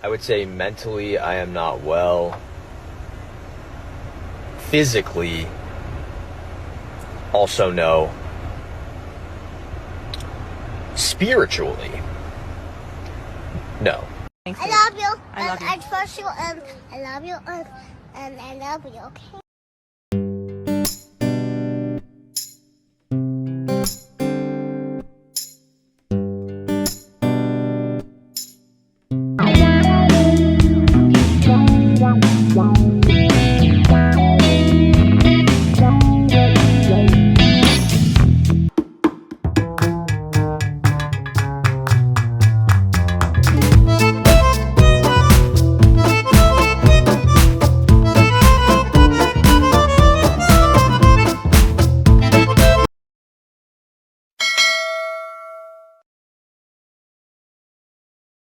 I would say mentally I am not well. Physically, also no. Spiritually, no. Thanks, I babe. love you. I love you. I trust you. I love you. And I love you. Okay.